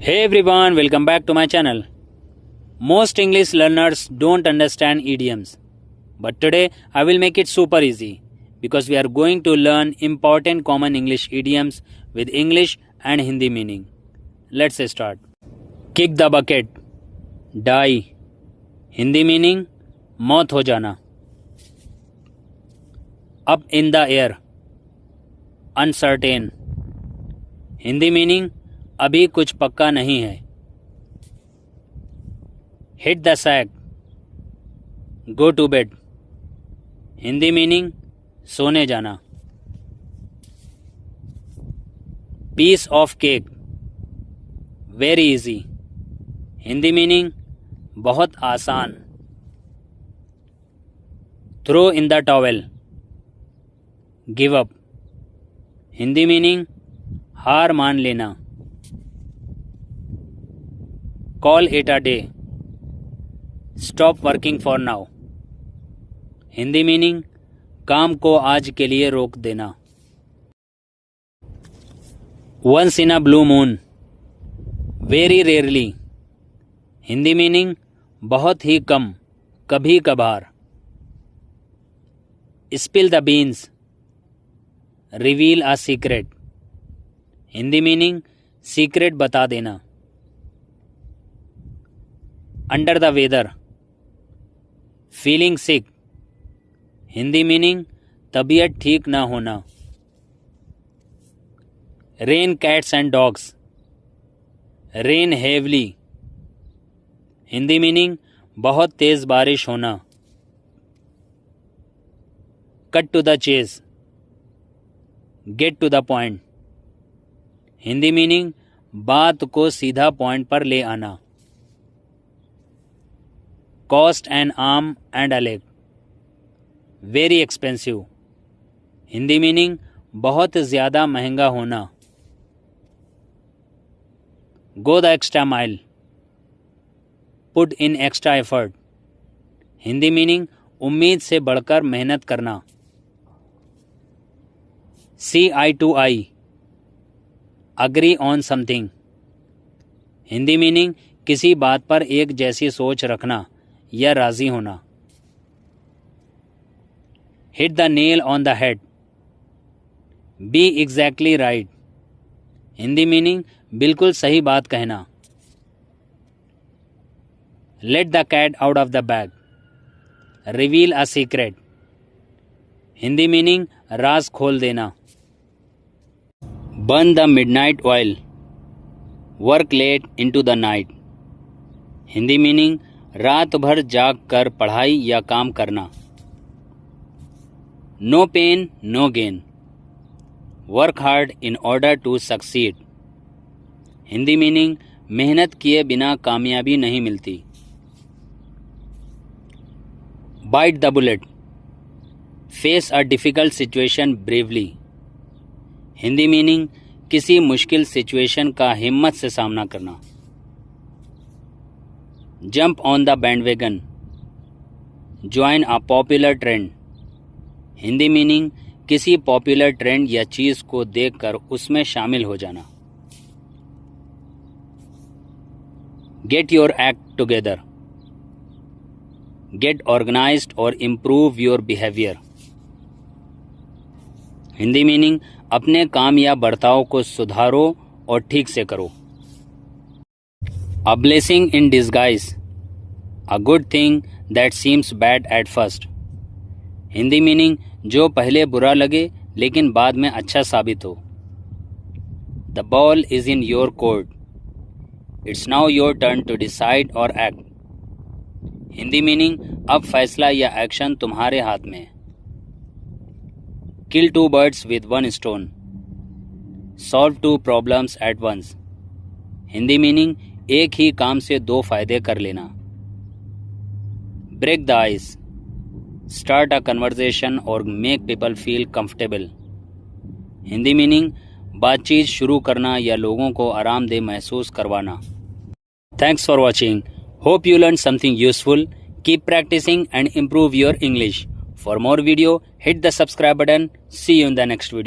Hey everyone, welcome back to my channel. Most English learners don't understand idioms, but today I will make it super easy because we are going to learn important common English idioms with English and Hindi meaning. Let's start. Kick the bucket, die. Hindi meaning मौत हो जाना. Up in the air, uncertain. Hindi meaning अभी कुछ पक्का नहीं है. Hit the sack, go to bed. Hindi meaning सोने जाना. Piece of cake, very easy. Hindi meaning बहुत आसान. Throw in the towel, give up. Hindi meaning हार मान लेना. Call it a day, stop working for now. Hindi meaning काम को आज के लिए रोक देना. Once in a blue moon, very rarely. Hindi meaning बहुत ही कम, कभी कभार. Spill the beans, reveal a secret. Hindi meaning secret बता देना. Under the weather, feeling sick. Hindi meaning तबीयत ठीक ना होना. Rain cats and dogs, rain heavily. Hindi meaning बहुत तेज बारिश होना. Cut to the chase, get to the point. Hindi meaning बात को सीधा पॉइंट पर ले आना. Cost an arm and a leg, very expensive. Hindi meaning बहुत ज़्यादा महंगा होना. Go the extra mile, put in extra effort. Hindi meaning उम्मीद से बढ़कर मेहनत करना. See eye to eye, agree on something. Hindi meaning किसी बात पर एक जैसी सोच रखना या राजी होना. Hit the nail on the head, be exactly right. Hindi meaning बिल्कुल सही बात कहना. Let the cat out of the bag, reveal a secret. Hindi meaning राज खोल देना. Burn the midnight oil, work late into the night. Hindi meaning रात भर जाग कर पढ़ाई या काम करना. No pain no gain, work hard in order to succeed. Hindi meaning मेहनत किए बिना कामयाबी नहीं मिलती. Bite the bullet, face a difficult situation bravely. Hindi meaning किसी मुश्किल सिचुएशन का हिम्मत से सामना करना. Jump on the bandwagon, join a popular trend. Hindi meaning किसी पॉपुलर ट्रेंड या चीज को देखकर उसमें शामिल हो जाना. Get your act together, get organised और improve your behaviour. Hindi meaning अपने काम या बर्ताव को सुधारो और ठीक से करो. A blessing in disguise, a good thing that seems bad at first. Hindi meaning जो पहले बुरा लगे लेकिन बाद में अच्छा साबित हो. The ball is in your court. It's now your turn to decide or act. Hindi meaning अब फैसला या एक्शन तुम्हारे हाथ में है. Kill two birds with one stone. Solve two problems at once. Hindi meaning एक ही काम से दो फायदे कर लेना. Break the ice, start a conversation और make people feel comfortable. Hindi meaning बातचीत शुरू करना या लोगों को आरामदेह महसूस करवाना. Thanks for watching. Hope you learned something useful. Keep practicing and improve your English. For more video, hit the subscribe button. See you in the next video.